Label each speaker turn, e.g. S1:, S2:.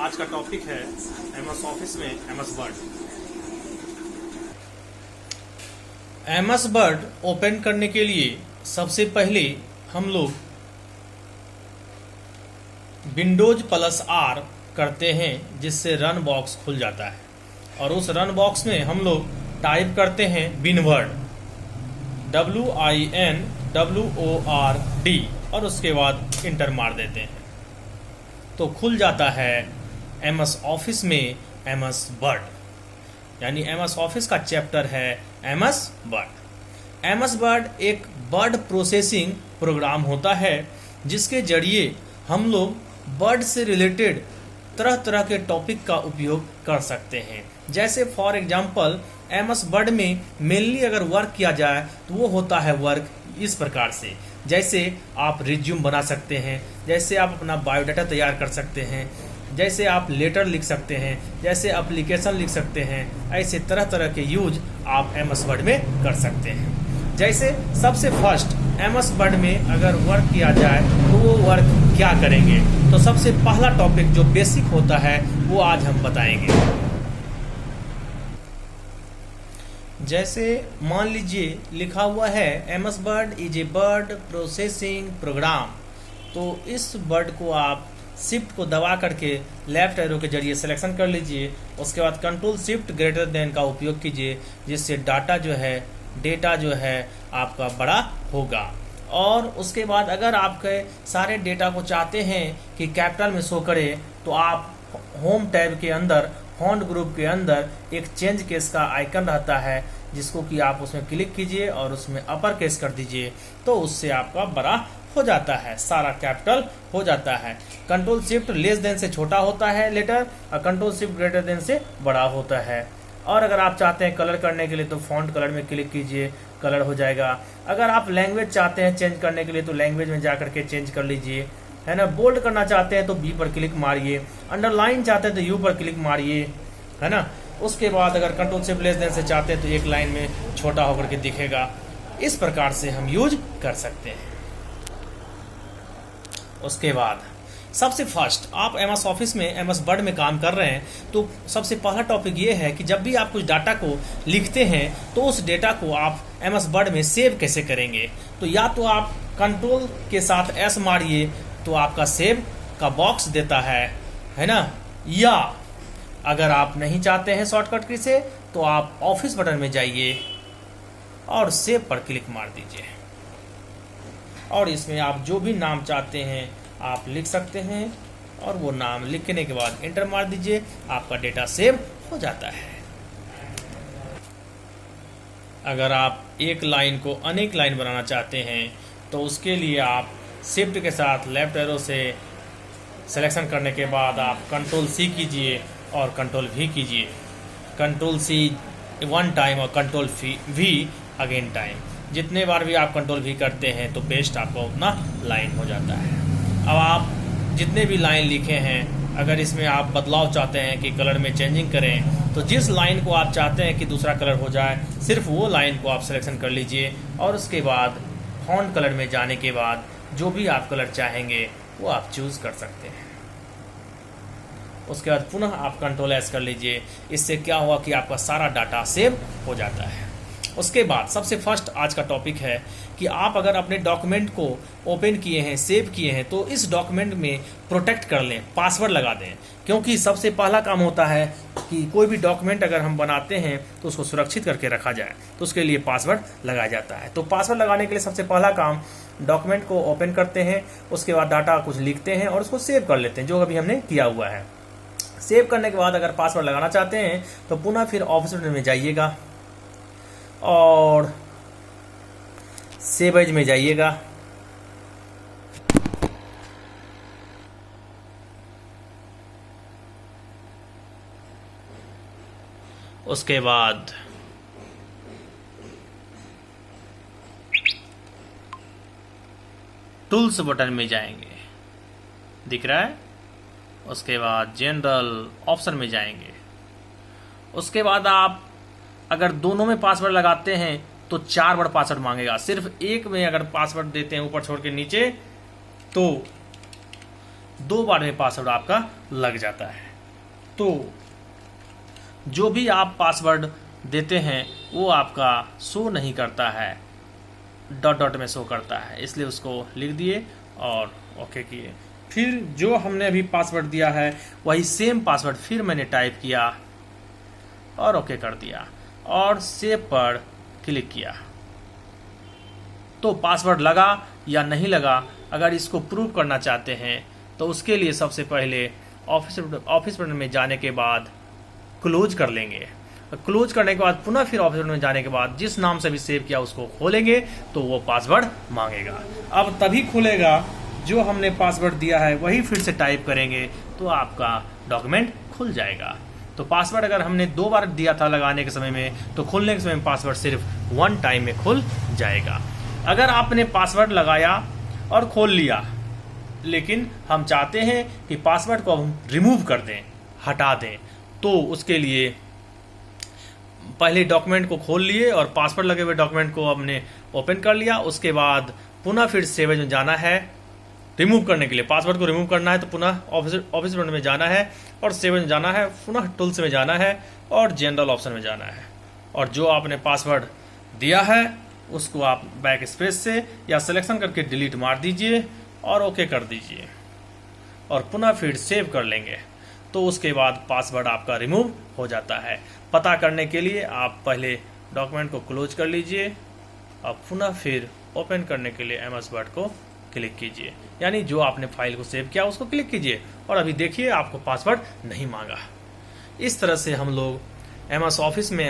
S1: आज का टॉपिक है एमएस ऑफिस में MS word. MS word open करने के लिए सबसे पहले हम लोग विंडोज +R करते हैं, जिससे रन बॉक्स खुल जाता है और उस रन बॉक्स में हम लोग टाइप करते हैं विनवर्ड WINWORD और उसके बाद इंटर मार देते हैं तो खुल जाता है एमएस ऑफिस में एमएस वर्ड। यानी एमएस ऑफिस का चैप्टर है एमएस वर्ड। एमएस वर्ड एक वर्ड प्रोसेसिंग प्रोग्राम होता है जिसके जरिए हम लोग वर्ड से रिलेटेड तरह तरह के टॉपिक का उपयोग कर सकते हैं। जैसे फॉर एग्जांपल एमएस वर्ड में मेनली अगर वर्क किया जाए तो वो होता है वर्क इस प्रकार से, जैसे आप रिज्यूम बना सकते हैं, जैसे आप अपना बायोडाटा तैयार कर सकते हैं, जैसे आप लेटर लिख सकते हैं, जैसे एप्लीकेशन लिख सकते हैं। ऐसे तरह तरह के यूज आप एमएस वर्ड में कर सकते हैं। जैसे सबसे फर्स्ट एमएस वर्ड में अगर वर्क किया जाए तो वो वर्क क्या करेंगे, तो सबसे पहला टॉपिक जो बेसिक होता है वो आज हम बताएंगे। जैसे मान लीजिए लिखा हुआ है MS word is a word processing program, तो इस वर्ड को आप शिफ्ट को दबा करके लेफ्ट एरो के जरिए सिलेक्शन कर लीजिए। उसके बाद कंट्रोल शिफ्ट ग्रेटर देन का उपयोग कीजिए, जिससे डेटा जो है आपका बड़ा होगा। और उसके बाद अगर आपके सारे डेटा को चाहते हैं कि कैपिटल में शो करे तो आप होम टैब के अंदर फॉन्ट ग्रुप के अंदर एक चेंज केस का आइकन रहता है, जिसको कि आप उसमें क्लिक कीजिए और उसमें अपर केस कर दीजिए तो उससे आपका बड़ा हो जाता है, सारा कैपिटल हो जाता है। कंट्रोल शिफ्ट लेस देन से छोटा होता है लेटर और कंट्रोल शिफ्ट ग्रेटर देन से बड़ा होता है। और अगर आप चाहते हैं कलर करने के लिए तो फॉन्ट कलर में क्लिक कीजिए, कलर हो जाएगा। अगर आप लैंग्वेज चाहते हैं चेंज करने के लिए तो लैंग्वेज में जा करके चेंज कर लीजिए, है ना। बोल्ड करना चाहते हैं तो बी पर क्लिक मारिए, अंडरलाइन चाहते हैं तो यू पर क्लिक मारिए, है ना। उसके बाद अगर कंट्रोल शिफ्ट लेस देन से चाहते हैं तो एक लाइन में छोटा होकर के दिखेगा। इस प्रकार से हम यूज कर सकते हैं। उसके बाद सबसे फर्स्ट आप एमएस ऑफिस में एमएस वर्ड में काम कर रहे हैं तो सबसे पहला टॉपिक ये है कि जब भी आप कुछ डाटा को लिखते हैं तो उस डेटा को आप एमएस वर्ड में सेव कैसे करेंगे। तो या तो आप कंट्रोल के साथ एस मारिए तो आपका सेव का बॉक्स देता है ना। या अगर आप नहीं चाहते हैं शॉर्टकट की से तो आप ऑफिस बटन में जाइए और सेव पर क्लिक मार दीजिए और इसमें आप जो भी नाम चाहते हैं आप लिख सकते हैं और वो नाम लिखने के बाद एंटर मार दीजिए, आपका डेटा सेव हो जाता है। अगर आप एक लाइन को अनेक लाइन बनाना चाहते हैं तो उसके लिए आप शिफ्ट के साथ लेफ्ट एरो से सिलेक्शन करने के बाद आप कंट्रोल C कीजिए और कंट्रोल V कीजिए। कंट्रोल C 1 टाइम और कंट्रोल V अगेन टाइम। जितने बार भी आप कंट्रोल V करते हैं तो पेस्ट आपका उतना लाइन हो जाता है। अब आप जितने भी लाइन लिखे हैं अगर इसमें आप बदलाव चाहते हैं कि कलर में चेंजिंग करें तो जिस लाइन को आप चाहते हैं कि दूसरा कलर हो जाए सिर्फ वो लाइन को आप सिलेक्शन कर लीजिए और उसके बाद फॉन्ट कलर में जाने के बाद जो भी आप कलर चाहेंगे वो आप चूज कर सकते हैं। उसके बाद पुनः आप कंट्रोल S कर लीजिए। इससे क्या हुआ कि आपका सारा डाटा सेव हो जाता है। उसके बाद सबसे फर्स्ट आज का टॉपिक है कि आप अगर अपने डॉक्यूमेंट को ओपन किए हैं, सेव किए हैं तो इस डॉक्यूमेंट में प्रोटेक्ट कर लें, पासवर्ड लगा दें। क्योंकि सबसे पहला काम होता है कि कोई भी डॉक्यूमेंट अगर हम बनाते हैं तो उसको सुरक्षित करके रखा जाए, तो उसके लिए पासवर्ड लगाया जाता है। तो पासवर्ड लगाने के लिए सबसे पहला काम डॉक्यूमेंट को ओपन करते हैं, उसके बाद डाटा कुछ लिखते हैं और उसको सेव कर लेते हैं जो अभी हमने किया हुआ है। सेव करने के बाद अगर पासवर्ड लगाना चाहते हैं तो पुनः फिर ऑफिस में जाइएगा और सेव एज में जाइएगा। उसके बाद टूल्स बटन में जाएंगे, दिख रहा है। उसके बाद जनरल ऑप्शन में जाएंगे। उसके बाद आप अगर दोनों में पासवर्ड लगाते हैं तो 4 बार पासवर्ड मांगेगा। सिर्फ एक में अगर पासवर्ड देते हैं ऊपर छोड़ के नीचे तो 2 बार में पासवर्ड आपका लग जाता है। तो जो भी आप पासवर्ड देते हैं वो आपका शो नहीं करता है, डॉट डॉट में शो करता है, इसलिए उसको लिख दिए और ओके किए। फिर जो हमने अभी पासवर्ड दिया है वही सेम पासवर्ड फिर मैंने टाइप किया और ओके कर दिया और सेव पर क्लिक किया। तो पासवर्ड लगा या नहीं लगा, अगर इसको प्रूव करना चाहते हैं तो उसके लिए सबसे पहले ऑफिस बटन में जाने के बाद क्लोज कर लेंगे। क्लोज करने के बाद पुनः फिर ऑफिस बटन में जाने के बाद जिस नाम से भी सेव किया उसको खोलेंगे तो वो पासवर्ड मांगेगा। अब तभी खुलेगा जो हमने पासवर्ड दिया है वही फिर से टाइप करेंगे तो आपका डॉक्यूमेंट खुल जाएगा। तो पासवर्ड अगर हमने 2 बार दिया था लगाने के समय में तो खुलने के समय में पासवर्ड सिर्फ 1 टाइम में खुल जाएगा। अगर आपने पासवर्ड लगाया और खोल लिया लेकिन हम चाहते हैं कि पासवर्ड को हम रिमूव कर दें, हटा दें, तो उसके लिए पहले डॉक्यूमेंट को खोल लिए और पासवर्ड लगे हुए डॉक्यूमेंट को हमने ओपन कर लिया। उसके बाद पुनः फिर सेव में जाना है रिमूव करने के लिए, पासवर्ड को रिमूव करना है तो पुनः ऑफिस बटन में जाना है और सेव में जाना है, पुनः टूल्स में जाना है और जनरल ऑप्शन में जाना है और जो आपने पासवर्ड दिया है उसको आप बैक स्पेस से या सिलेक्शन करके डिलीट मार दीजिए और ओके कर दीजिए और पुनः फिर सेव कर लेंगे। तो उसके बाद पासवर्ड आपका रिमूव हो जाता है। पता करने के लिए आप पहले डॉक्यूमेंट को क्लोज कर लीजिए और पुनः फिर ओपन करने के लिए MS वर्ड को क्लिक कीजिए, यानी जो आपने फाइल को सेव किया उसको क्लिक कीजिए और अभी देखिए आपको पासवर्ड नहीं मांगा। इस तरह से हम लोग MS ऑफिस में